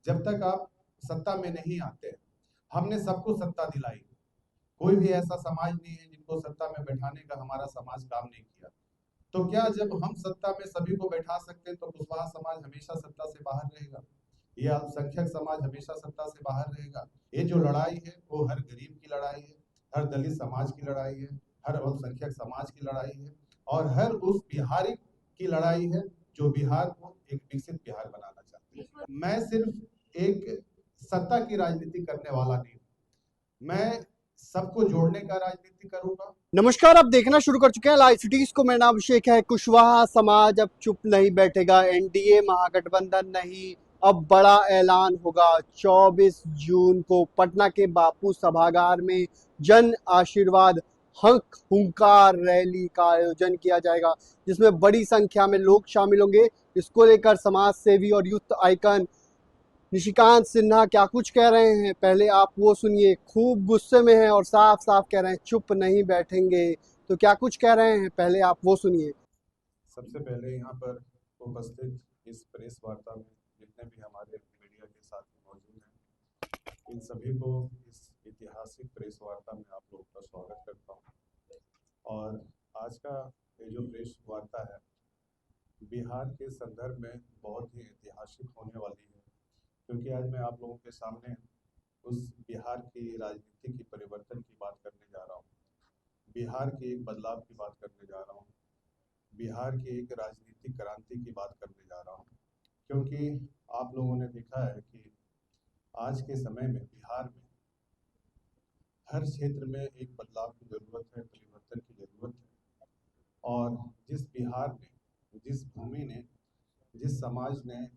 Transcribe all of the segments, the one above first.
जब तक आप सत्ता में नहीं आते। हमने सबको सत्ता दिलाई, कोई भी ऐसा समाज नहीं है जिनको सत्ता में बैठाने का हमारा समाज काम नहीं किया। तो क्या जब हम सत्ता में सभी को बैठा सकते हैं तो कुशवाहा समाज हमेशा सत्ता से बाहर रहेगा? ये अल्पसंख्यक समाज हमेशा सत्ता से बाहर रहेगा? ये जो लड़ाई है वो हर गरीब की लड़ाई है, हर दलित समाज की लड़ाई है, हर अल्पसंख्यक समाज की लड़ाई है और हर उस बिहारी की लड़ाई है जो बिहार को एक विकसित बिहार बनाना चाहते हैं। मैं सिर्फ एक सत्ता की राजनीति करने वाला नहीं, मैं सबको जोड़ने का राजनीति करूंगा। नमस्कार, आप देखना शुरू कर चुके हैं लाइव सिटीज को। मेरा नाम अभिषेक है। कुशवाहा समाज अब चुप नहीं बैठेगा। एनडीए महागठबंधन नहीं, अब बड़ा ऐलान होगा। 24 जून को पटना के बापू सभागार में जन आशीर्वाद हक हुंकार रैली का आयोजन किया जाएगा, जिसमें बड़ी संख्या में लोग शामिल होंगे। इसको लेकर समाज सेवी और यूथ आइकन निशिकांत सिन्हा क्या कुछ कह रहे हैं, पहले आप वो सुनिए। खूब गुस्से में हैं और साफ साफ कह रहे हैं चुप नहीं बैठेंगे। तो क्या कुछ कह रहे हैं, पहले आप वो सुनिए। सबसे पहले यहाँ पर उपस्थित इस प्रेस वार्ता में जितने भी हमारे मीडिया के साथी मौजूद हैं, इन सभी को इस ऐतिहासिक प्रेस वार्ता में आप लोगों का स्वागत करता हूँ। और आज का ये जो प्रेस वार्ता है बिहार के संदर्भ में बहुत ही ऐतिहासिक होने वाली है, क्योंकि आज मैं आप लोगों के सामने उस बिहार की राजनीति की परिवर्तन की बात करने जा रहा हूँ, बिहार के एक बदलाव की बात करने जा रहा हूँ, बिहार की एक राजनीतिक क्रांति की बात करने जा रहा हूँ। क्योंकि आप लोगों ने देखा है कि आज के समय में बिहार में हर क्षेत्र में एक बदलाव की जरूरत है, परिवर्तन की जरूरत है। और जिस बिहार ने, जिस भूमि ने, जिस समाज ने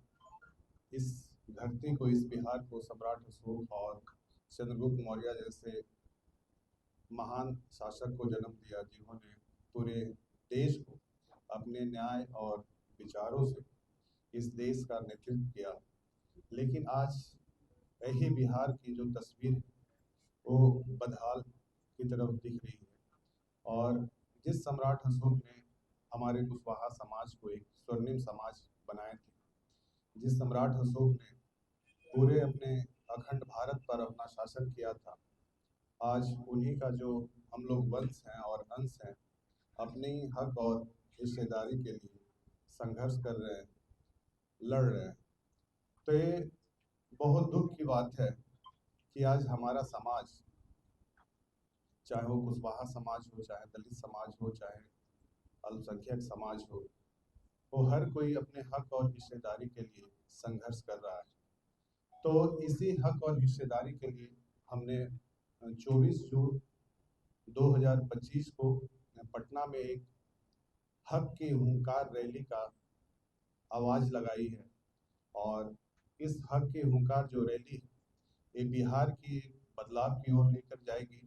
इस धरती को, इस बिहार को सम्राट अशोक और चंद्रगुप्त मौर्य जैसे महान शासक को जन्म दिया, जिन्होंने पूरे देश को अपने न्याय और विचारों से इस देश का नेतृत्व किया। लेकिन आज यही बिहार की जो तस्वीर है वो बदहाल की तरफ दिख रही है। और जिस सम्राट अशोक ने हमारे कुशवाहा समाज को एक स्वर्णिम समाज बनाए थे, जिस सम्राट अशोक ने पूरे अपने अखंड भारत पर अपना शासन किया था, आज उन्हीं का जो हम लोग वंश हैं और अंश हैं, अपने हक और हिस्सेदारी के लिए संघर्ष कर रहे हैं, लड़ रहे हैं। तो ये बहुत दुख की बात है कि आज हमारा समाज, चाहे वो कुशवाहा समाज हो, चाहे दलित समाज हो, चाहे अल्पसंख्यक समाज हो, वो हर कोई अपने हक और हिस्सेदारी के लिए संघर्ष कर रहा है। तो इसी हक और हिस्सेदारी के लिए हमने 24 जून 2025 को पटना में एक हक की हुंकार रैली का आवाज लगाई है। और इस हक की हुंकार जो रैली है ये बिहार की बदलाव की ओर लेकर जाएगी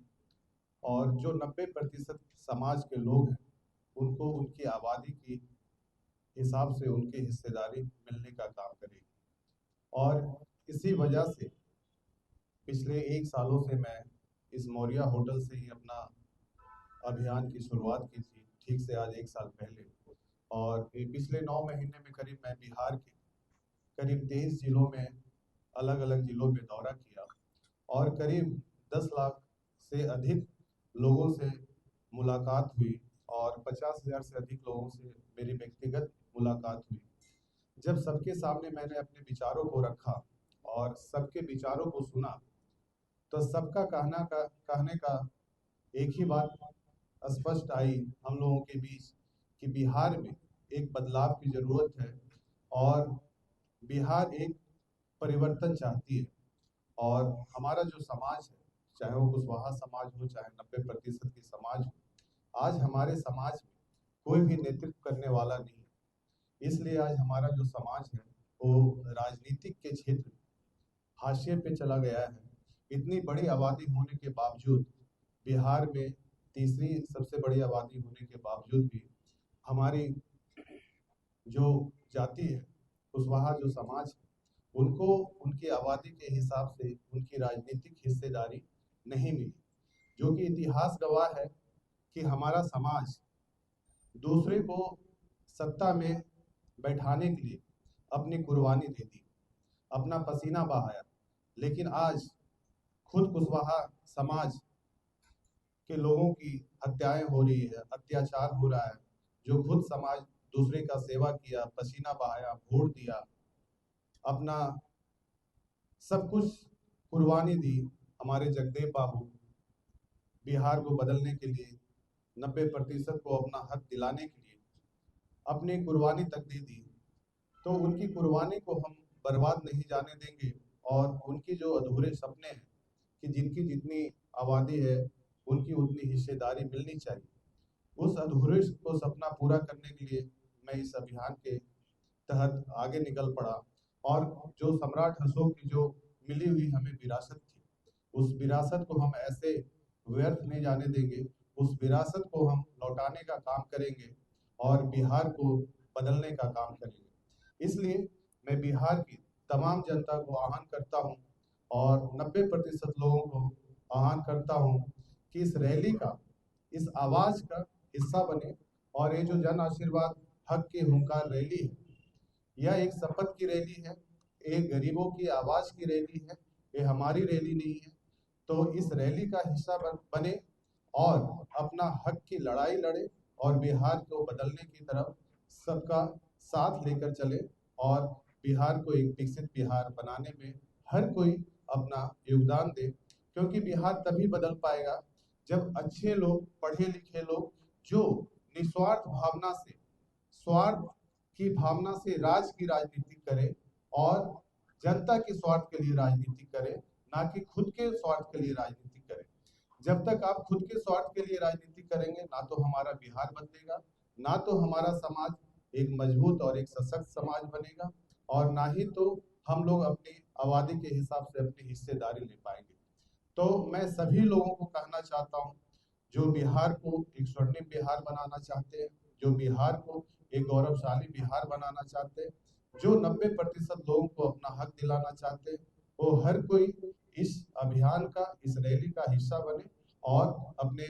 और जो 90% समाज के लोग हैं उनको उनकी आबादी की हिसाब से उनकी हिस्सेदारी मिलने का काम करेगी। और इसी वजह से पिछले 1 सालों से मैं इस मौर्या होटल से ही अपना अभियान की शुरुआत की थी, ठीक से आज 1 साल पहले। और पिछले 9 महीने में करीब मैं बिहार के करीब 23 जिलों में, अलग अलग जिलों में दौरा किया और करीब 10 लाख से अधिक लोगों से मुलाकात हुई और 50,000 से अधिक लोगों से मेरी व्यक्तिगत मुलाकात हुई। जब सबके सामने मैंने अपने विचारों को रखा और सबके विचारों को सुना, तो सबका कहने का एक ही बात स्पष्ट आई हम लोगों के बीच कि बिहार में एक बदलाव की जरूरत है और बिहार एक परिवर्तन चाहती है। और हमारा जो समाज है, चाहे वो कुशवाहा समाज हो, चाहे 90% की समाज हो, आज हमारे समाज में कोई भी नेतृत्व करने वाला नहीं है। इसलिए आज हमारा जो समाज है वो राजनीतिक के क्षेत्र में हाशिए पे चला गया है। इतनी बड़ी आबादी होने के बावजूद, बिहार में तीसरी सबसे बड़ी आबादी होने के बावजूद भी हमारी जो जाति है, कुशवाहा जो समाज है, उनको उनकी आबादी के हिसाब से उनकी राजनीतिक हिस्सेदारी नहीं मिली, जो कि इतिहास गवाह है कि हमारा समाज दूसरे को सत्ता में बैठाने के लिए अपनी कुर्बानी दे दी। अपना पसीना बहाया, लेकिन आज खुद कुशवाहा समाज के लोगों की हत्याएं हो रही है, अत्याचार हो रहा है। जो खुद समाज दूसरे का सेवा किया, पसीना बहाया, वोट दिया, अपना सब कुछ कुर्बानी दी, हमारे जगदेव बाबू बिहार को बदलने के लिए 90% को अपना हक दिलाने के लिए अपनी कुर्बानी तक दे दी। तो उनकी कुर्बानी को हम बर्बाद नहीं जाने देंगे और उनकी जो अधूरे सपने हैं कि जिनकी जितनी आबादी है उनकी उतनी हिस्सेदारी मिलनी चाहिए, उस अधूरे को सपना पूरा करने के लिए मैं इस अभियान के तहत आगे निकल पड़ा। और जो सम्राट अशोक की जो मिली हुई हमें विरासत थी, उस विरासत को हम ऐसे व्यर्थ नहीं जाने देंगे। उस विरासत को हम लौटाने का काम करेंगे और बिहार को बदलने का काम करेंगे। इसलिए मैं बिहार की तमाम जनता को आह्वान करता हूं और 90% लोगों को आह्वान करता हूं कि इस रैली का, इस आवाज का हिस्सा बने। और ये जो जन आशीर्वाद हक की हुंकार रैली है, यह एक शपथ की रैली है, एक गरीबों की आवाज की रैली है, ये हमारी रैली नहीं है। तो इस रैली का हिस्सा बने और अपना हक की लड़ाई लड़े और बिहार को बदलने की तरफ सबका साथ लेकर चले और बिहार को एक विकसित बिहार बनाने में हर कोई अपना योगदान दे। क्योंकि बिहार तभी बदल पाएगा जब अच्छे लोग, पढ़े लिखे लोग, जो निस्वार्थ भावना से, स्वार्थ की भावना से राज की राजनीति करे और जनता के स्वार्थ के लिए राजनीति करे, ना कि खुद के स्वार्थ के लिए राजनीति करे। जब तक आप खुद के स्वार्थ के लिए राजनीति करेंगे, ना तो हमारा बिहार बदलेगा, ना तो हमारा समाज एक मजबूत और एक सशक्त समाज बनेगा, और ना ही तो हम लोग अपनी आबादी के हिसाब से अपनी हिस्सेदारी ले पाएंगे। तो मैं सभी लोगों को कहना चाहता हूँ, जो बिहार को एक स्वर्णिम बिहार बनाना चाहते हैं, जो बिहार को एक गौरवशाली बिहार बनाना चाहते हैं, जो 90% लोगों को अपना हक दिलाना चाहते हैं, वो हर कोई इस अभियान का, इस रैली का हिस्सा बने और अपने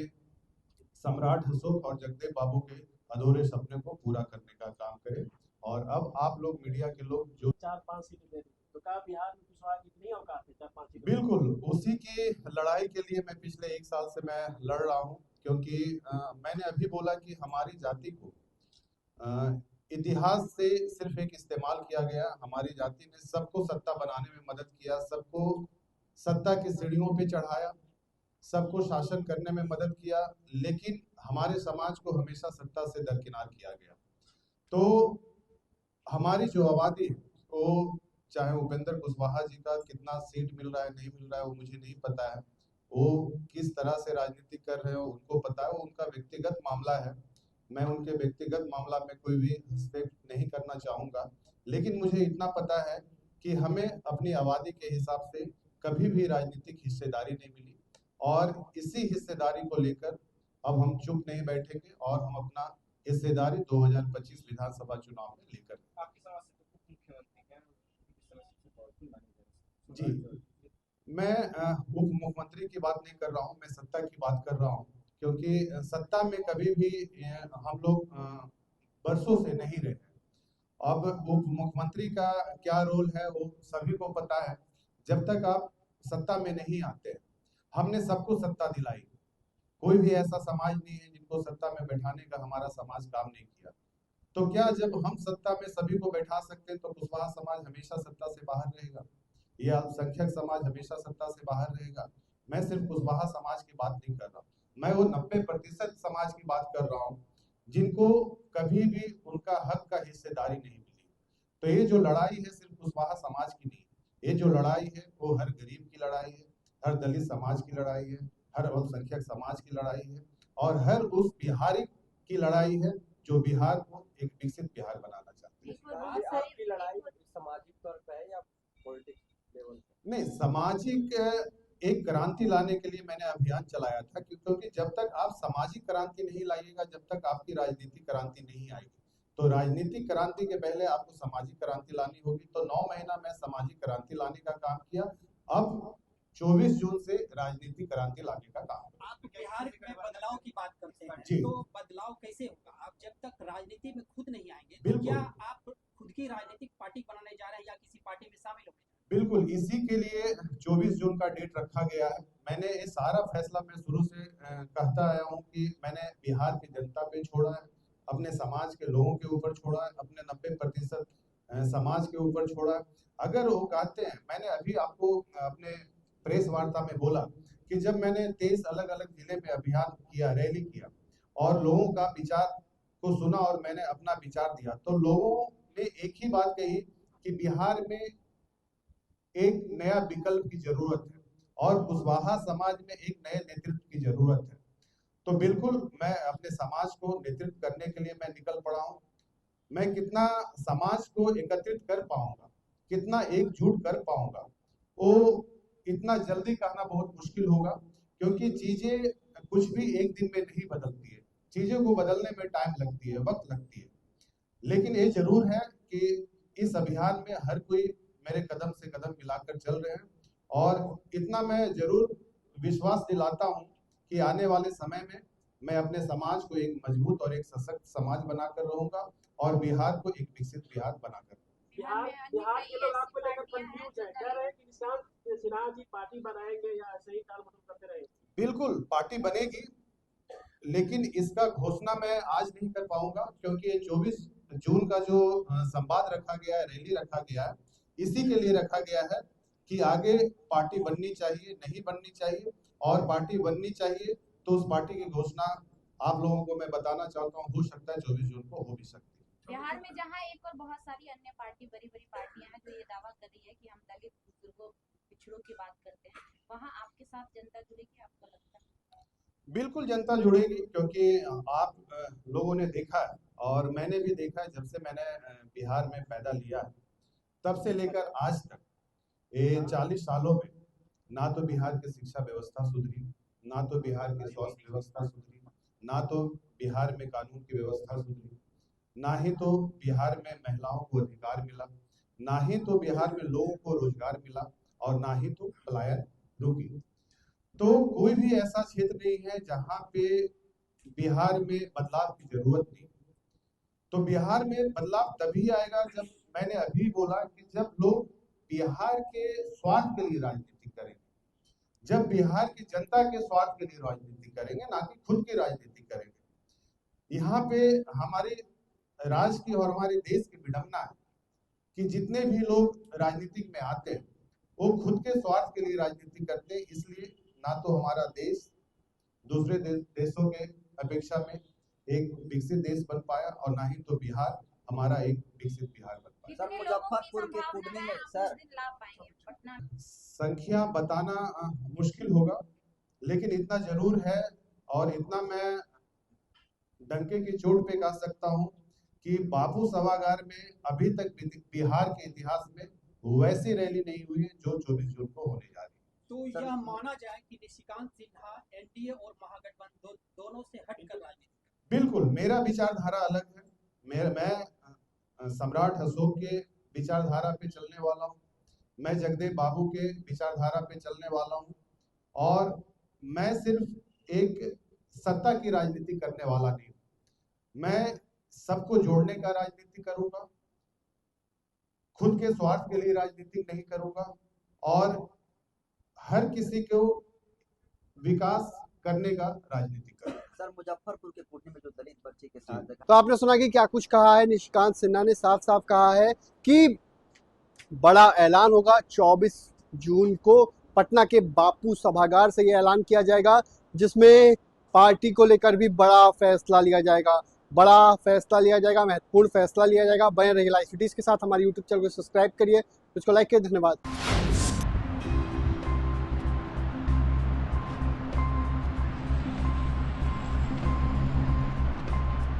सम्राट अशोक और जगदेव बाबू के अधूरे सपने को पूरा करने का काम करे। और अब आप लोग, मीडिया के लोग, जो 4-5 सीटें दे दी, तो क्या बिहार में कुशवाहा की नहीं औकात है 4-5 सीटें? बिल्कुल उसी की लड़ाई के लिए मैं पिछले 1 साल से मैं लड़ रहा हूँ। क्योंकि मैंने अभी बोला कि हमारी जाति को इतिहास से सिर्फ एक इस्तेमाल किया गया। हमारी जाति ने सबको सत्ता बनाने में मदद किया, सबको सत्ता की सीढ़ियों पे चढ़ाया, सबको शासन करने में मदद किया, लेकिन हमारे समाज को हमेशा सत्ता से दरकिनार किया गया। तो हमारी जो आबादी है, वो चाहे उपेंद्र कुशवाहा जी का कितना सीट मिल रहा है, नहीं मिल रहा है, वो मुझे नहीं पता है। वो किस तरह से राजनीति कर रहे हो उनको पता है, वो उनका व्यक्तिगत मामला है। मैं उनके व्यक्तिगत मामला में कोई भी हस्तक्षेप नहीं करना चाहूँगा। लेकिन मुझे इतना पता है कि हमें अपनी आबादी के हिसाब से कभी भी राजनीतिक हिस्सेदारी नहीं मिली, और इसी हिस्सेदारी को लेकर अब हम चुप नहीं बैठेंगे और हम अपना हिस्सेदारी 2025 विधानसभा चुनाव में लेकर आपकी समझ से तो मुख्यमंत्री क्या जी, मैं उप मुख्यमंत्री की बात नहीं कर रहा हूँ, मैं सत्ता की बात कर रहा हूँ। क्योंकि सत्ता में कभी भी हम लोग बरसों से नहीं रहे। अब उप मुख्यमंत्री का क्या रोल है वो सभी को पता है। जब तक आप सत्ता में नहीं आते, हमने सबको सत्ता दिलाई, कोई भी ऐसा समाज नहीं है जिनको सत्ता में बैठाने का हमारा समाज काम नहीं किया। तो क्या जब हम सत्ता में सभी को बैठा सकते हैं तो कुशवाहा समाज हमेशा सत्ता से बाहर रहेगा, या अल्पसंख्यक समाज हमेशा सत्ता से बाहर रहेगा? मैं सिर्फ कुशवाहा समाज की बात नहीं कर रहा, मैं वो 90% समाज की बात कर रहा हूँ जिनको कभी भी उनका हक का हिस्सेदारी नहीं मिली। तो ये जो लड़ाई है सिर्फ कुशवाहा समाज की नहीं, ये जो लड़ाई है वो हर गरीब की लड़ाई है, हर दलित समाज की लड़ाई है, हर अल्पसंख्यक समाज की लड़ाई है, और हर उस बिहारी की लड़ाई है जो बिहार को एक विकसित बिहार बनाना चाहते हैं। आपकी लड़ाई सामाजिक तौर पे है या पॉलिटिक्स लेवल पे? नहीं, सामाजिक एक क्रांति लाने के लिए मैंने अभियान चलाया था, क्योंकि जब तक आप सामाजिक क्रांति नहीं लाइएगा, जब तक आपकी राजनीतिक क्रांति नहीं आएगी। तो राजनीतिक क्रांति के पहले आपको सामाजिक क्रांति लानी होगी। तो 9 महीना मैं सामाजिक क्रांति लाने का काम किया। अब 24 जून से राजनीतिक क्रांति लाने का काम। आप बिहार में बदलाव की बात करते हैं, जी। तो बदलाव कैसे होगा? आप जब तक राजनीति में खुद नहीं आएंगे, तो बिल्कुल। क्या आप खुद की राजनीतिक पार्टी बनाने जा रहे हैं या किसी पार्टी में शामिल होने जा रहे हैं? बिल्कुल इसी के लिए 24 जून का डेट रखा गया है। मैंने ये सारा फैसला मैं शुरू से कहता आया हूँ कि मैंने बिहार की जनता पे छोड़ा है, अपने समाज के लोगों के ऊपर छोड़ा है, अपने 90% समाज के ऊपर छोड़ा है। अगर वो कहते हैं, मैंने अभी आपको अपने प्रेस वार्ता में बोला कि जब मैंने 23 अलग अलग जिले में अभियान किया, रैली किया और लोगों का विचार को सुना और मैंने अपना विचार दिया, तो लोगों ने एक ही बात कही कि बिहार में एक नया विकल्प की जरूरत है और कुशवाहा समाज में एक नए नेतृत्व की जरूरत है। तो बिल्कुल मैं अपने समाज को नेतृत्व करने के लिए मैं निकल पड़ा हूँ। मैं कितना समाज को एकत्रित कर पाऊंगा, कितना एकजुट कर पाऊंगा, वो इतना जल्दी कहना बहुत मुश्किल होगा, क्योंकि चीजें कुछ भी एक दिन में नहीं बदलती है। चीजों को बदलने में टाइम लगती है, वक्त लगती है। लेकिन ये जरूर है कि इस अभियान में हर कोई मेरे कदम से कदम मिलाकर चल रहे हैं और इतना मैं जरूर विश्वास दिलाता हूं कि आने वाले समय में मैं अपने समाज को एक मजबूत और एक सशक्त समाज बनाकर रहूंगा और बिहार को एक विकसित बिहार बनाकर। बिहार के लोग आपको लेकर कंफ्यूज है, कह रहे हैं कि निशांत सिन्हा जी पार्टी बनाएंगे या ऐसे ही टाल मटोल करते रहेंगे। बिल्कुल पार्टी बनेगी, लेकिन इसका घोषणा मैं आज नहीं कर पाऊंगा, क्योंकि 24 जून का जो संवाद रखा गया है, रैली रखा गया है, इसी के लिए रखा गया है कि आगे पार्टी बननी चाहिए, नहीं बननी चाहिए, और पार्टी बननी चाहिए तो उस पार्टी की घोषणा आप लोगों को मैं बताना चाहता हूँ, हो सकता है 24 जून को हो भी सकती है। बिहार में जहां एक और बहुत सारी अन्य पार्टी, बड़ी बड़ी पार्टियां हैं जो ये दावा कर रही है कि हम दलित बुजुर्गों पिछड़ों की बात करते हैं, वहां आपके साथ जनता जुड़ेगी, आपको लगता है? बिल्कुल जनता जुड़ेगी, क्योंकि आप लोगों ने देखा है और मैंने भी देखा है, जब से मैंने बिहार में पैदा लिया है तब से लेकर आज तक ये 40 सालों में ना तो बिहार की शिक्षा व्यवस्था सुधरी, ना तो बिहार की स्वास्थ्य व्यवस्था सुधरी, ना तो बिहार में कानून की व्यवस्था सुधरी, ना ही तो बिहार में महिलाओं को अधिकार मिला, ना ही तो बिहार में लोगों को रोजगार मिला, और ना ही तो पलायन रुकी। तो कोई भी ऐसा क्षेत्र नहीं है जहां पे बिहार में बदलाव की जरूरत नहीं। तो बिहार में बदलाव तभी आएगा, जब मैंने अभी बोला कि जब लोग बिहार के स्वार्थ के लिए राजनीति करेंगे, जब बिहार की जनता के स्वार्थ के लिए राजनीति करेंगे, ना कि खुद की राजनीति करेंगे। यहाँ पे हमारे राज्य की और हमारे देश की विडंबना है कि जितने भी लोग राजनीति में आते हैं वो खुद के स्वार्थ के लिए राजनीति करते हैं, इसलिए ना तो हमारा देश दूसरे देशों के अपेक्षा में एक विकसित देश बन पाया, और ना ही तो बिहार हमारा एक विकसित बिहार बन पाया। सर मुजफ्फरपुर के कुटनी में सर संख्या बताना मुश्किल होगा, लेकिन इतना जरूर है और इतना मैं डंके की चोट पे कह सकता हूं कि बापू सभागार में अभी तक बिहार के इतिहास में वैसी रैली नहीं हुई है जो 24 जून को होने जा रही है। तो यह माना जाए कि निशिकांत सिन्हा एनडीए और महागठबंधन दोनों से हटकर राजनीति। बिल्कुल मेरा विचारधारा अलग है। मैं सम्राट अशोक के विचारधारा पे चलने वाला हूँ, मैं जगदेव बाबू के विचारधारा पे चलने वाला हूँ, और मैं सिर्फ एक सत्ता की राजनीति करने वाला नहीं हूँ। मैं सबको जोड़ने का राजनीति करूंगा, खुद के स्वार्थ के लिए राजनीति नहीं करूंगा, और हर किसी को विकास करने का राजनीति करूंगा। सर मुजफ्फरपुर के कुटनी में जो दलित बच्चे के साथ तो आपने सुना कि क्या कुछ कहा है निशिकांत सिन्हा ने। साफ साफ कहा है कि बड़ा ऐलान होगा 24 जून को पटना के बापू सभागार से ये ऐलान किया जाएगा, जिसमें पार्टी को लेकर भी बड़ा फैसला लिया जाएगा, महत्वपूर्ण फैसला लिया जाएगा। बने रहिए लाइव सिटीज के साथ, हमारे यूट्यूब चैनल को सब्सक्राइब करिए, उसको लाइक करिए। धन्यवाद।